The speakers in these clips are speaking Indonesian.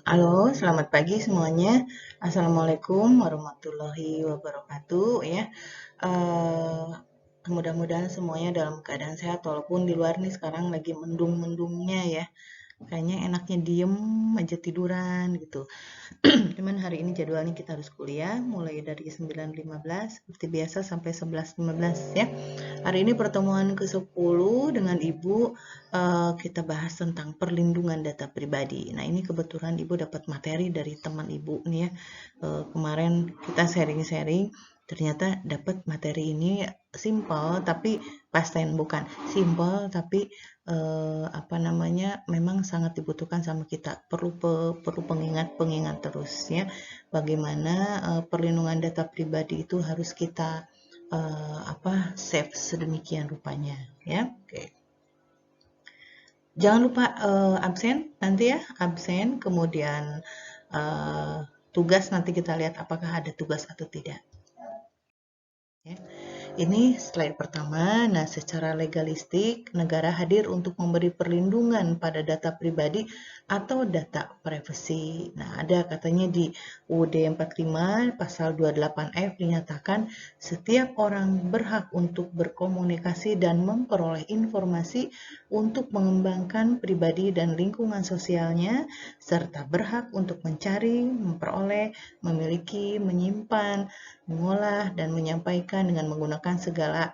Halo, selamat pagi semuanya. Assalamualaikum warahmatullahi wabarakatuh ya. Eh, Mudah-mudahan semuanya dalam keadaan sehat walaupun di luar nih sekarang lagi mendung-mendungnya ya. Kayaknya enaknya diem aja tiduran gitu. Cuman hari ini jadwalnya kita harus kuliah mulai dari 9.15 seperti biasa sampai 11.15 ya. Hari ini pertemuan ke-10 dengan Ibu, kita bahas tentang perlindungan data pribadi. Nah, ini kebetulan Ibu dapat materi dari teman Ibu nih ya. Kemarin kita sharing-sharing, ternyata dapat materi ini simple tapi pasten bukan simple tapi apa namanya memang sangat dibutuhkan sama kita. Perlu pengingat-pengingat terus ya. Bagaimana perlindungan data pribadi itu harus kita save sedemikian rupanya ya. Oke. Jangan lupa absen nanti ya, absen kemudian eh, tugas nanti kita lihat apakah ada tugas atau tidak ya. Ini slide pertama. Nah, secara legalistik, negara hadir untuk memberi perlindungan pada data pribadi atau data privasi. Nah, ada katanya di UUD 45 pasal 28F dinyatakan setiap orang berhak untuk berkomunikasi dan memperoleh informasi untuk mengembangkan pribadi dan lingkungan sosialnya, serta berhak untuk mencari, memperoleh, memiliki, menyimpan, mengolah dan menyampaikan dengan menggunakan segala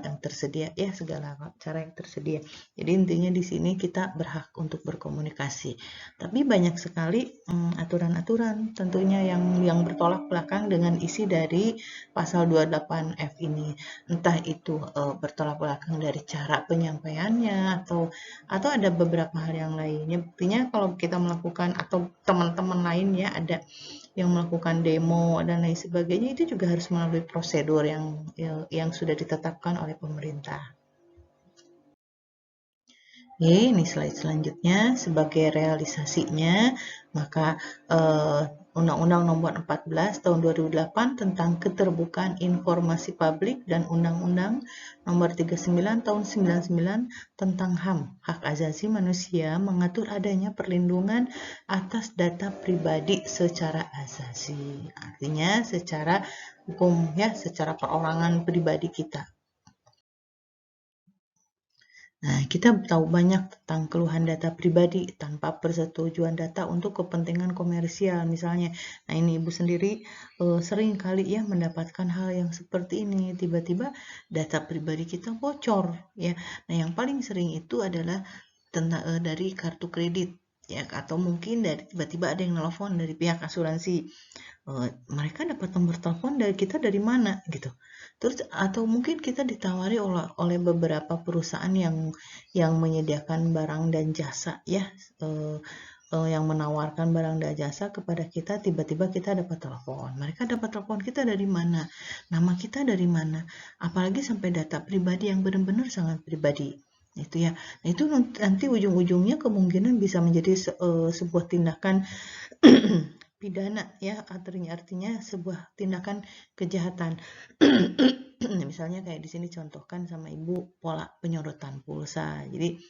yang tersedia ya, segala cara yang tersedia. Jadi intinya di sini kita berhak untuk berkomunikasi. Tapi banyak sekali aturan-aturan tentunya yang bertolak belakang dengan isi dari pasal 28F ini. Entah itu bertolak belakang dari cara penyampaiannya atau ada beberapa hal yang lainnya. Buktinya kalau kita melakukan atau teman-teman lain ya ada yang melakukan demo dan lain sebagainya itu juga harus melalui prosedur yang sudah ditetapkan oleh pemerintah. Oke, ini slide selanjutnya sebagai realisasinya, maka Undang-Undang Nomor 14 Tahun 2008 tentang Keterbukaan Informasi Publik dan Undang-Undang Nomor 39 Tahun 99 tentang HAM, Hak Asasi Manusia, mengatur adanya perlindungan atas data pribadi secara asasi. Artinya secara hukum ya, secara perorangan pribadi kita. Nah, kita tahu banyak tentang keluhan data pribadi tanpa persetujuan data untuk kepentingan komersial misalnya. Nah, ini Ibu sendiri sering kali ya mendapatkan hal yang seperti ini. Tiba-tiba data pribadi kita bocor ya. Nah, yang paling sering itu adalah dari kartu kredit ya, atau mungkin dari tiba-tiba ada yang nelfon dari pihak asuransi. Mereka dapat nomor telepon dari kita dari mana gitu. Terus atau mungkin kita ditawari oleh beberapa perusahaan yang menyediakan barang dan jasa ya, eh, yang menawarkan barang dan jasa kepada kita, tiba-tiba kita dapat telepon. Mereka dapat telepon kita dari mana? Nama kita dari mana? Apalagi sampai data pribadi yang benar-benar sangat pribadi. Itu ya. Nah, itu nanti ujung-ujungnya kemungkinan bisa menjadi sebuah tindakan pidana ya, artinya sebuah tindakan kejahatan. Misalnya kayak di sini contohkan sama Ibu pola penyorotan pulsa. Jadi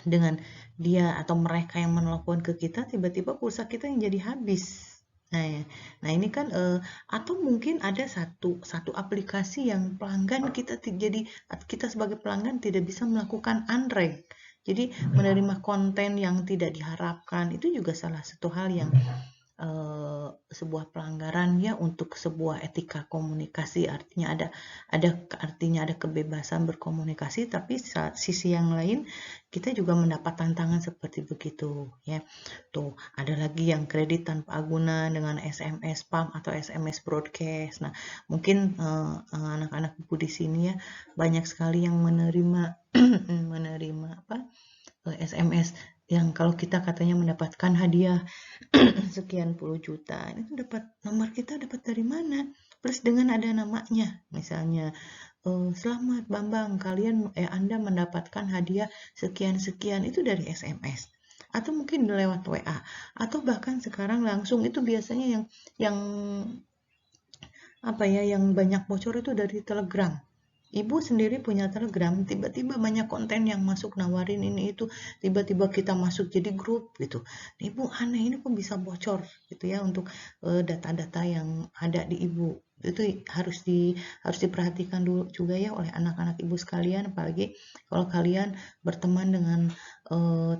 dengan dia atau mereka yang menelpon ke kita, tiba-tiba pulsa kita yang jadi habis. Nah, ya. Nah ini kan atau mungkin ada satu aplikasi yang pelanggan kita sebagai pelanggan tidak bisa melakukan unrank. Jadi menerima konten yang tidak diharapkan itu juga salah satu hal yang sebuah pelanggaran ya untuk sebuah etika komunikasi. Artinya ada kebebasan berkomunikasi, tapi sisi yang lain kita juga mendapat tantangan seperti begitu ya. Tuh ada lagi yang kredit tanpa agunan dengan SMS spam atau SMS broadcast. Nah mungkin anak-anak ibu di sini ya banyak sekali yang menerima menerima SMS yang kalau kita katanya mendapatkan hadiah sekian puluh juta, itu dapat nomor kita dapat dari mana? Plus dengan ada namanya, misalnya selamat Bambang, Anda mendapatkan hadiah sekian-sekian itu dari SMS atau mungkin lewat WA atau bahkan sekarang langsung itu biasanya yang banyak bocor itu dari Telegram. Ibu sendiri punya Telegram, tiba-tiba banyak konten yang masuk nawarin ini itu, tiba-tiba kita masuk jadi grup gitu. Ibu aneh, ini kok bisa bocor gitu ya untuk data-data yang ada di ibu. Itu harus diperhatikan dulu juga ya oleh anak-anak ibu sekalian, apalagi kalau kalian berteman dengan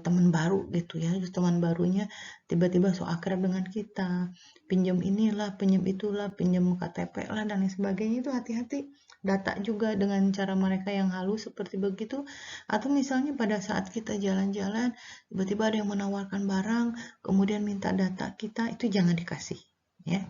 teman baru gitu ya, terus teman barunya tiba-tiba so akrab dengan kita, pinjam inilah, pinjam itulah, pinjam KTP lah dan lain sebagainya, itu hati-hati. Data juga dengan cara mereka yang halus seperti begitu, atau misalnya pada saat kita jalan-jalan tiba-tiba ada yang menawarkan barang kemudian minta data kita, itu jangan dikasih ya.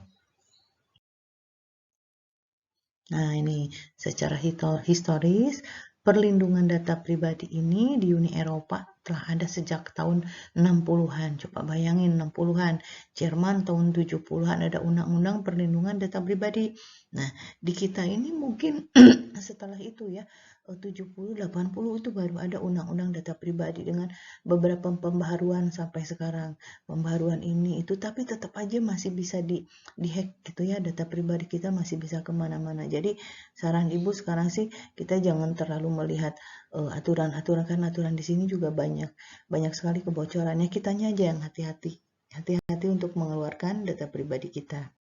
Nah, ini secara historis, perlindungan data pribadi ini di Uni Eropa telah ada sejak tahun 60-an. Coba bayangin 60-an. Jerman tahun 70-an ada undang-undang perlindungan data pribadi. Nah, di kita ini mungkin setelah itu ya, 70, 80 itu baru ada undang-undang data pribadi dengan beberapa pembaharuan sampai sekarang. Pembaharuan ini itu, tapi tetap aja masih bisa dihack gitu ya, data pribadi kita masih bisa kemana-mana. Jadi saran ibu sekarang sih kita jangan terlalu melihat aturan-aturan, karena aturan di sini juga banyak sekali kebocorannya. Kitanya aja yang hati-hati untuk mengeluarkan data pribadi kita.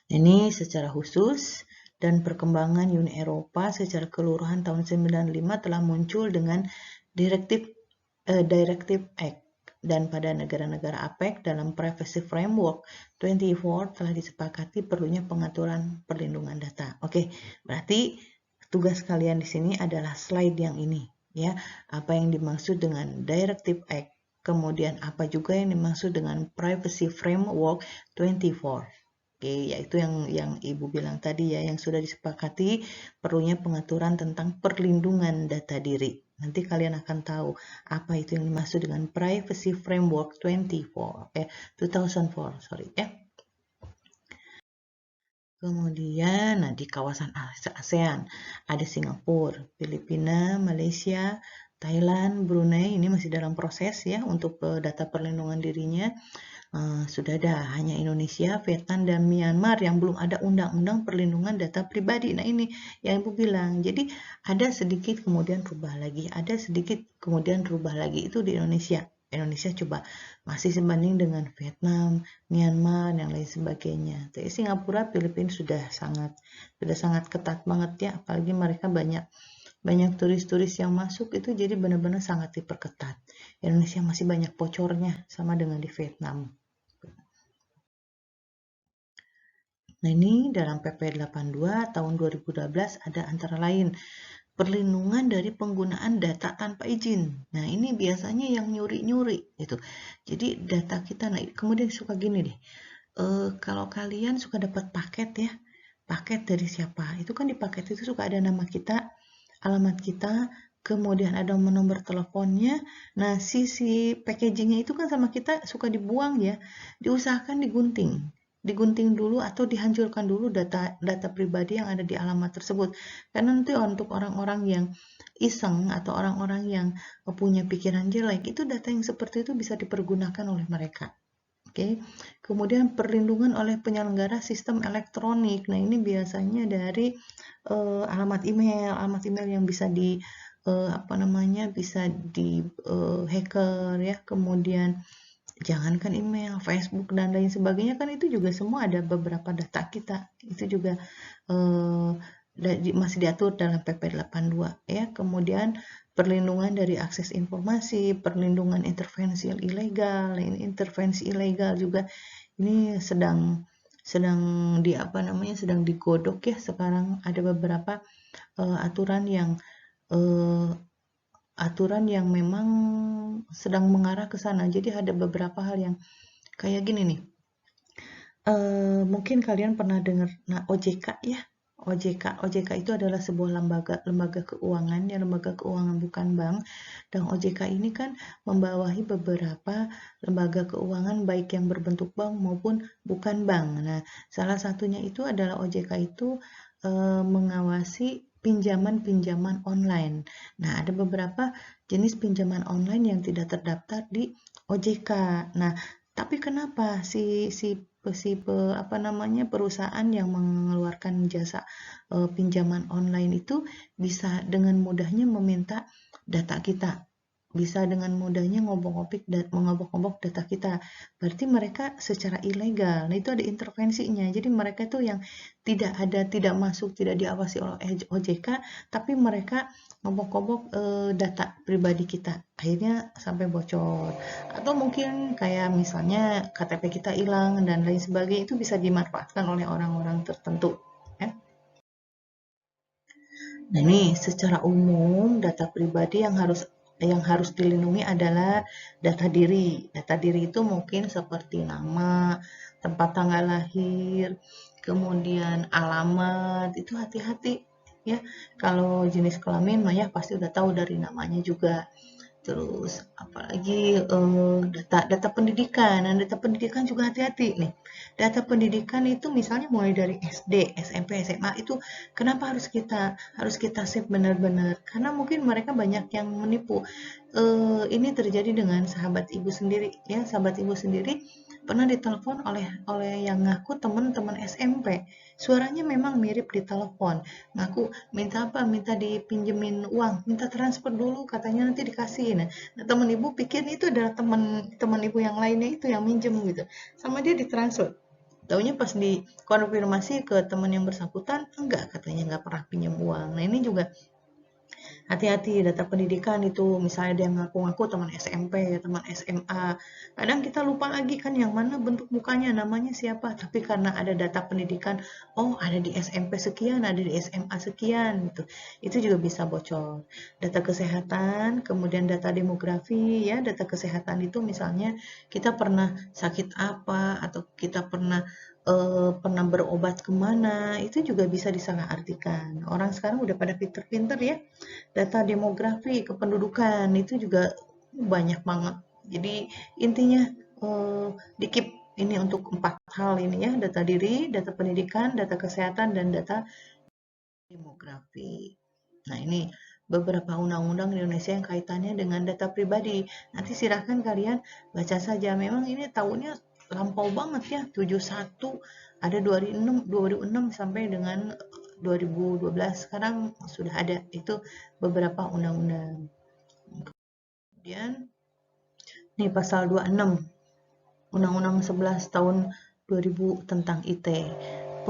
Ini secara khusus, dan perkembangan Uni Eropa secara keseluruhan tahun 95 telah muncul dengan Directive Act, dan pada negara-negara APEC dalam Privacy Framework 24 telah disepakati perlunya pengaturan perlindungan data. Oke, berarti tugas kalian di sini adalah slide yang ini ya. Apa yang dimaksud dengan Directive Act, kemudian apa juga yang dimaksud dengan Privacy Framework 24. Oke, yaitu yang Ibu bilang tadi ya, yang sudah disepakati perlunya pengaturan tentang perlindungan data diri. Nanti kalian akan tahu apa itu yang dimaksud dengan Privacy Framework 2004, sorry ya. Kemudian, nah, di kawasan ASEAN ada Singapura, Filipina, Malaysia, Thailand, Brunei, ini masih dalam proses ya untuk data perlindungan dirinya. Sudah ada, hanya Indonesia, Vietnam, dan Myanmar yang belum ada undang-undang perlindungan data pribadi. Nah, ini yang Ibu bilang. Jadi ada sedikit kemudian rubah lagi, ada sedikit kemudian rubah lagi, itu di Indonesia. Indonesia coba masih sebanding dengan Vietnam, Myanmar, dan lain sebagainya. Tapi Singapura, Filipina sudah sangat ketat banget ya, apalagi mereka banyak turis-turis yang masuk, itu jadi benar-benar sangat diperketat. Indonesia masih banyak bocornya sama dengan di Vietnam. Nah, ini dalam PP 82 tahun 2012 ada antara lain perlindungan dari penggunaan data tanpa izin. Nah, ini biasanya yang nyuri-nyuri gitu. Jadi data kita, nah kemudian suka gini deh. Kalau kalian suka dapat paket ya, paket dari siapa? Itu kan di paket itu suka ada nama kita, alamat kita, kemudian ada nomor teleponnya. Nah, si packagingnya itu kan sama kita suka dibuang ya. Diusahakan digunting dulu atau dihancurkan dulu data pribadi yang ada di alamat tersebut. Karena nanti untuk orang-orang yang iseng atau orang-orang yang punya pikiran jelek, itu data yang seperti itu bisa dipergunakan oleh mereka. Oke. Kemudian perlindungan oleh penyelenggara sistem elektronik. Nah, ini biasanya dari alamat email yang bisa bisa di hacker ya. Kemudian jangankan email, Facebook dan lain sebagainya, kan itu juga semua ada beberapa data kita. Itu juga masih diatur dalam PP 82 ya. Kemudian perlindungan dari akses informasi, perlindungan intervensi ilegal. Intervensi ilegal juga ini sedang digodok ya. Sekarang ada beberapa aturan yang memang sedang mengarah ke sana. Jadi ada beberapa hal yang kayak gini nih. Mungkin kalian pernah dengar OJK ya. OJK itu adalah sebuah lembaga keuangan, ya, lembaga keuangan bukan bank. Dan OJK ini kan membawahi beberapa lembaga keuangan baik yang berbentuk bank maupun bukan bank. Nah, salah satunya itu adalah OJK itu mengawasi pinjaman online. Nah, ada beberapa jenis pinjaman online yang tidak terdaftar di OJK. Nah, tapi kenapa si perusahaan yang mengeluarkan jasa pinjaman online itu bisa dengan mudahnya meminta data kita, bisa dengan mudahnya mengobok-ngobok data kita. Berarti mereka secara ilegal. Nah, itu ada intervensinya. Jadi mereka itu yang tidak masuk, tidak diawasi oleh OJK, tapi mereka ngobok-ngobok data pribadi kita. Akhirnya sampai bocor. Atau mungkin kayak misalnya KTP kita hilang dan lain sebagainya, itu bisa dimanfaatkan oleh orang-orang tertentu. Ya. Nah, ini secara umum data pribadi yang harus dilindungi adalah data diri. Data diri itu mungkin seperti nama, tempat tanggal lahir, kemudian alamat. Itu hati-hati ya. Kalau jenis kelamin mah ya pasti udah tahu dari namanya juga. Terus apalagi data pendidikan. Nah, data pendidikan juga hati-hati nih. Data pendidikan itu misalnya mulai dari SD, SMP, SMA itu kenapa harus kita save benar-benar? Karena mungkin mereka banyak yang menipu. Ini terjadi dengan sahabat ibu sendiri ya. Sahabat ibu sendiri pernah ditelepon oleh yang ngaku teman-teman SMP. Suaranya memang mirip di telepon. Ngaku minta apa? Minta dipinjemin uang, minta transfer dulu katanya nanti dikasih. Nah, teman ibu pikir itu adalah teman ibu yang lainnya itu yang minjem gitu. Sama dia ditransfer. Taunya pas dikonfirmasi ke teman yang bersangkutan, enggak katanya enggak pernah pinjam uang. Nah, ini juga hati-hati data pendidikan itu, misalnya dia ngaku-ngaku teman SMP, teman SMA. Kadang kita lupa lagi kan yang mana bentuk mukanya, namanya siapa. Tapi karena ada data pendidikan, oh ada di SMP sekian, ada di SMA sekian gitu. Itu juga bisa bocor. Data kesehatan, kemudian data demografi ya, data kesehatan itu misalnya kita pernah sakit apa atau kita pernah berobat kemana, itu juga bisa disalahartikan. Orang sekarang udah pada pinter-pinter ya, data demografi, kependudukan itu juga banyak banget. Jadi intinya dikip ini untuk 4 hal ini ya, data diri, data pendidikan, data kesehatan, dan data demografi. Nah, ini beberapa undang-undang di Indonesia yang kaitannya dengan data pribadi. Nanti silahkan kalian baca saja. Memang ini tahunnya lampau banget ya, 71, ada 2006 sampai dengan 2012. Sekarang sudah ada itu beberapa undang-undang. Kemudian nih pasal 26 Undang-Undang 11 tahun 2000 tentang IT.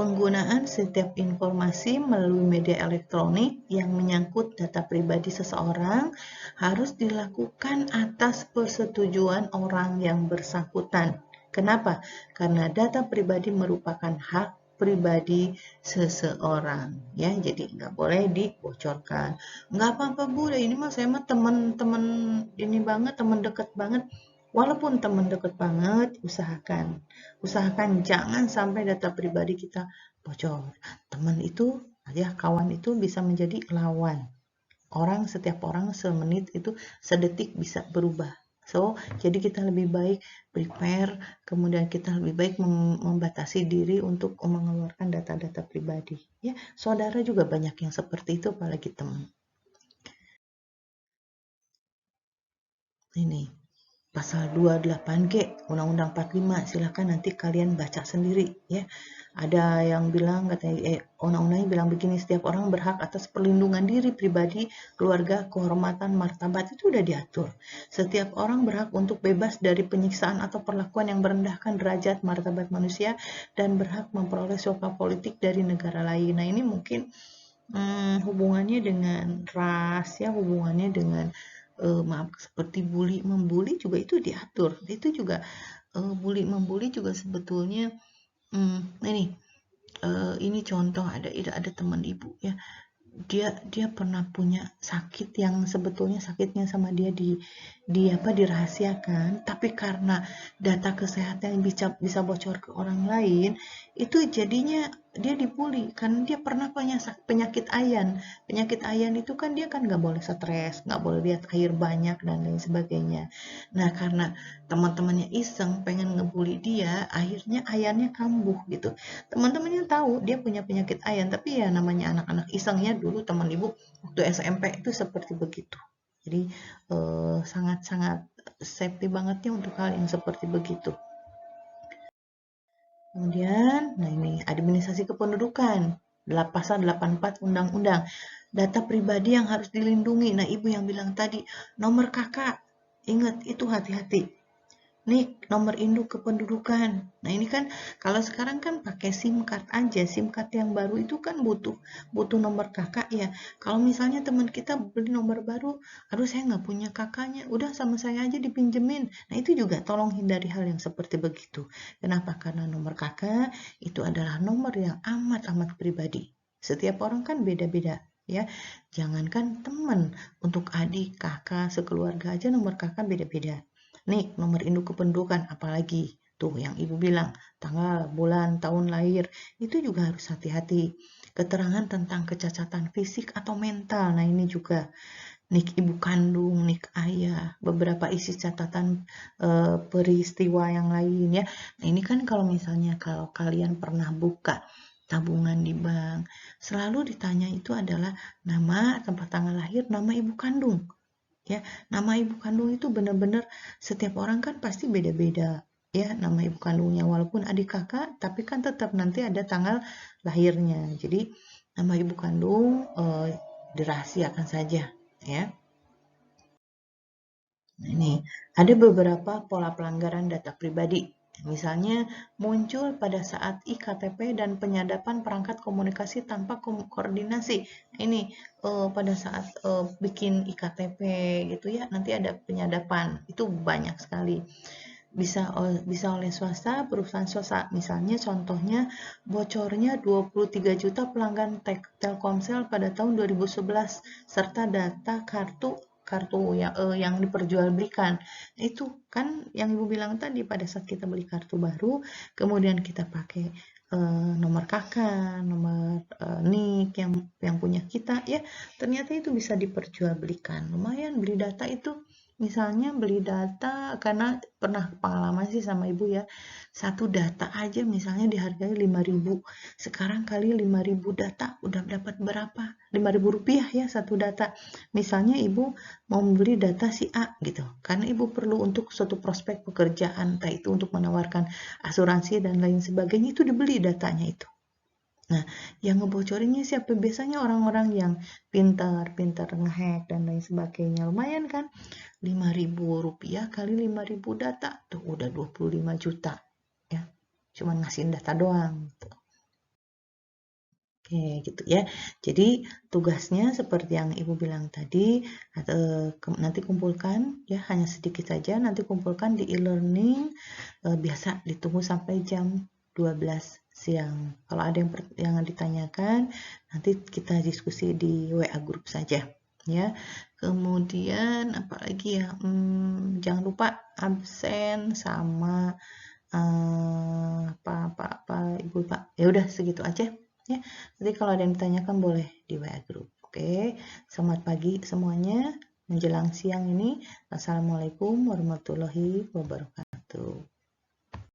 Penggunaan setiap informasi melalui media elektronik yang menyangkut data pribadi seseorang harus dilakukan atas persetujuan orang yang bersangkutan. Kenapa? Karena data pribadi merupakan hak pribadi seseorang, ya. Jadi nggak boleh dibocorkan. Nggak apa-apa Bu, ini mah saya mah teman-teman ini banget, teman dekat banget. Walaupun teman dekat banget, usahakan jangan sampai data pribadi kita bocor. Teman itu, ya kawan itu bisa menjadi lawan. Setiap orang semenit itu sedetik bisa berubah. So, jadi kita lebih baik prepare, kemudian kita lebih baik membatasi diri untuk mengeluarkan data-data pribadi. Ya, saudara juga banyak yang seperti itu, apalagi teman. Ini pasal 28G Undang-Undang 45, silakan nanti kalian baca sendiri ya. Ada yang bilang katanya undang-undangnya bilang begini, setiap orang berhak atas perlindungan diri pribadi, keluarga, kehormatan, martabat, itu udah diatur. Setiap orang berhak untuk bebas dari penyiksaan atau perlakuan yang merendahkan derajat martabat manusia dan berhak memperoleh suaka politik dari negara lain. Nah, ini mungkin hubungannya dengan ras ya, hubungannya dengan maaf seperti membuli juga itu diatur. Itu juga membuli juga sebetulnya ini contoh ada teman ibu ya. Dia pernah punya sakit yang sebetulnya sakitnya sama dia dirahasiakan, tapi karena data kesehatan yang bisa bocor ke orang lain, itu jadinya dia dibully karena dia pernah punya penyakit ayan. Penyakit ayan itu kan dia kan nggak boleh stres, nggak boleh lihat air banyak dan lain sebagainya. Nah, karena teman-temannya iseng pengen ngebully dia, akhirnya ayannya kambuh gitu. Teman-temannya tahu dia punya penyakit ayan, tapi ya namanya anak-anak isengnya, dulu teman ibu waktu SMP itu seperti begitu. Jadi sangat-sangat safety bangetnya untuk hal yang seperti begitu. Kemudian, nah ini administrasi kependudukan, pasal 84 Undang-Undang. Data pribadi yang harus dilindungi. Nah, Ibu yang bilang tadi, nomor kakak. Ingat, itu hati-hati. Nih, nomor induk kependudukan. Nah, ini kan kalau sekarang kan pakai SIM card aja. SIM card yang baru itu kan butuh nomor kakak ya. Kalau misalnya teman kita beli nomor baru, aduh saya nggak punya kakaknya, udah sama saya aja dipinjemin. Nah, itu juga tolong hindari hal yang seperti begitu. Kenapa? Karena nomor kakak itu adalah nomor yang amat-amat pribadi. Setiap orang kan beda-beda ya. Jangankan teman, untuk adik, kakak, sekeluarga aja nomor kakak beda-beda. Nih, nomor induk kependudukan, apalagi tuh yang Ibu bilang, tanggal, bulan, tahun lahir, itu juga harus hati-hati. Keterangan tentang kecacatan fisik atau mental, nah ini juga. Nik ibu kandung, nik ayah, beberapa isi catatan peristiwa yang lain ya. Nah ini kan kalau misalnya kalau kalian pernah buka tabungan di bank, selalu ditanya itu adalah nama, tempat tanggal lahir, nama ibu kandung. Ya, nama ibu kandung itu benar-benar setiap orang kan pasti beda-beda ya nama ibu kandungnya walaupun adik kakak tapi kan tetap nanti ada tanggal lahirnya. Jadi nama ibu kandung dirahasiakan saja ya. Nah, ini ada beberapa pola pelanggaran data pribadi. Misalnya muncul pada saat iktp dan penyadapan perangkat komunikasi tanpa koordinasi. Ini pada saat bikin iktp gitu ya, nanti ada penyadapan. Itu banyak sekali. Bisa oleh swasta, perusahaan swasta. Misalnya contohnya bocornya 23 juta pelanggan Telkomsel pada tahun 2011 serta data kartu yang diperjualbelikan. Itu kan yang Ibu bilang tadi pada saat kita beli kartu baru, kemudian kita pakai nomor kakak, nomor NIK yang punya kita ya, ternyata itu bisa diperjualbelikan. Lumayan beli data itu. Misalnya beli data karena pernah pengalaman sih sama Ibu ya. Satu data aja misalnya dihargai 5.000. Sekarang kali 5.000 data udah dapat berapa? 5.000 rupiah ya satu data. Misalnya Ibu mau membeli data si A gitu. Karena Ibu perlu untuk suatu prospek pekerjaan, entah itu untuk menawarkan asuransi dan lain sebagainya, itu dibeli datanya itu. Nah, yang ngebocorinnya siapa? Biasanya orang-orang yang pintar ngehack dan lain sebagainya. Lumayan kan? 5.000 rupiah kali 5.000 data. Tuh udah 25 juta. Ya, cuma ngasihin data doang. Gitu. Oke, gitu ya. Jadi tugasnya seperti yang Ibu bilang tadi, nanti kumpulkan ya hanya sedikit saja, nanti kumpulkan di e-learning, biasa ditunggu sampai jam 12 siang. Kalau ada yang ditanyakan, nanti kita diskusi di WA grup saja ya. Kemudian apalagi ya, jangan lupa absen sama apa Ibu Pak. Ya udah segitu aja ya. Nanti kalau ada yang ditanyakan boleh di WA group. Oke. Selamat pagi semuanya. Menjelang siang ini. Assalamualaikum warahmatullahi wabarakatuh.